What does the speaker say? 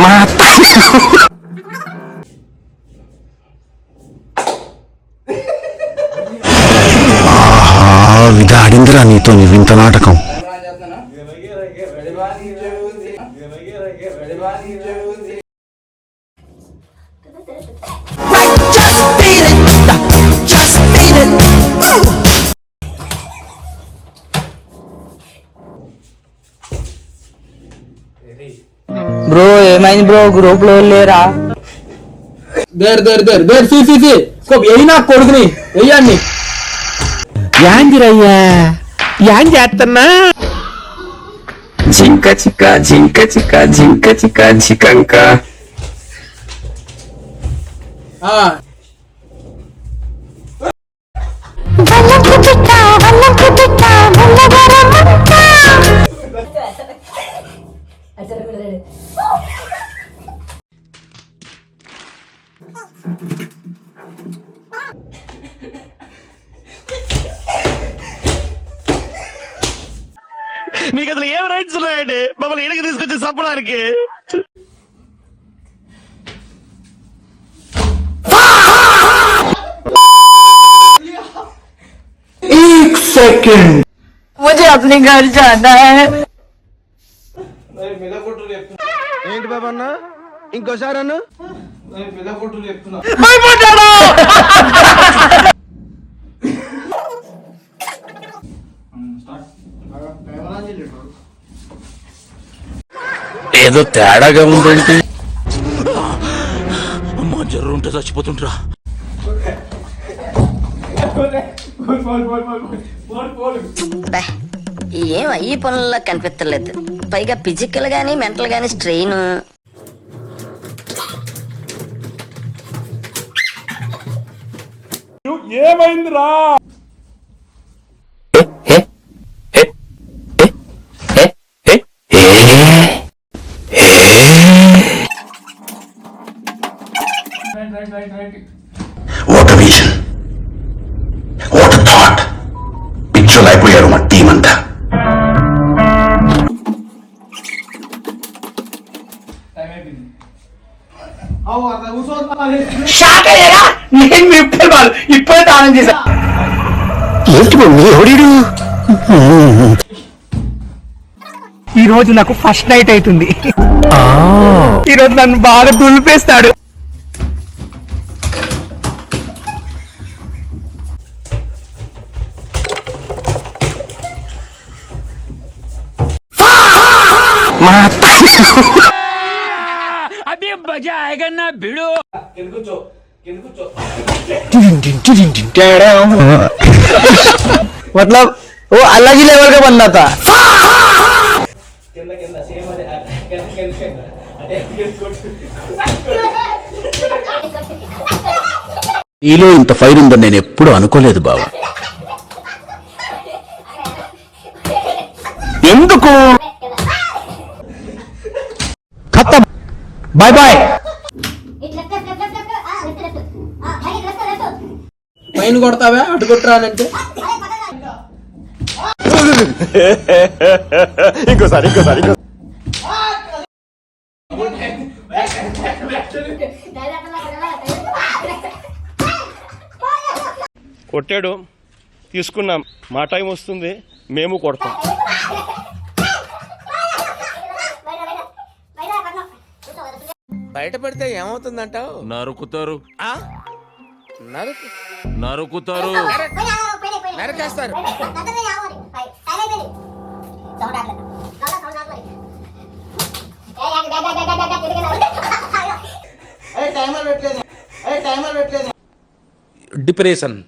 మా విధాడిందిరా నీతో నీ వింత నాటకం. బ్రో ఏమైంది బ్రో, గ్రూప్ లో లేరా? నా కొడుకుని వెయ్యండి. యాందిరయ్యా యాం చేస్తున్నా? జింక చిక్క జింక చిక్క జింక చిక్క చికంక. మీకు అసలు ఏం రైట్స్ ఉన్నాయండి మమ్మల్ని ఇంటికి తీసుకొచ్చి చంపడానికి? एक सेकंड मुझे अपने घर जाना है. ఏంటి బాబా అన్న ఇంకోసారి అన్న ఏదో తేడాగా ఉందంటే అమ్మా జర్రు ఉంటే చచ్చిపోతుంటరా. ఏం అయ్యి పనుల్లో కనిపించలేదు, పైగా ఫిజికల్ గానీ మెంటల్ గానీ స్ట్రెయిన్. ఏమైందిరా? What vision, what thought. Picture అయిపోయారు మా టీం అంతా. నేను ఇప్పుడే దానం చేశా. ఏంటి మమ్మీ ఎవడీడు? ఈ రోజు నాకు ఫస్ట్ నైట్ అవుతుంది. ఈ రోజు నన్ను బాగా దులిపేస్తాడు. అభి మజా ఆయేగా నా భిడో. मतलब वो अलग ही लेवल का बंदा था. ఈలో ఇంత ఫైర్ ఉందని నేను ఎప్పుడు అనుకోలేదు బావ. ఎందుకు? ఖతం, బాయ్ బాయ్. పైన కొడతావా అటు కొట్టరానంటే? ఇంకోసారి ఇంకోసారి కొట్టాడు, తీసుకున్నాం. మా టైం వస్తుంది, మేము కొడతాం. బయట పడితే ఏమవుతుందంటావు? నరుకుతారు నరుకుతారు నరకేస్తారు. టైమర్ పెట్టలేదు. డిప్రెషన్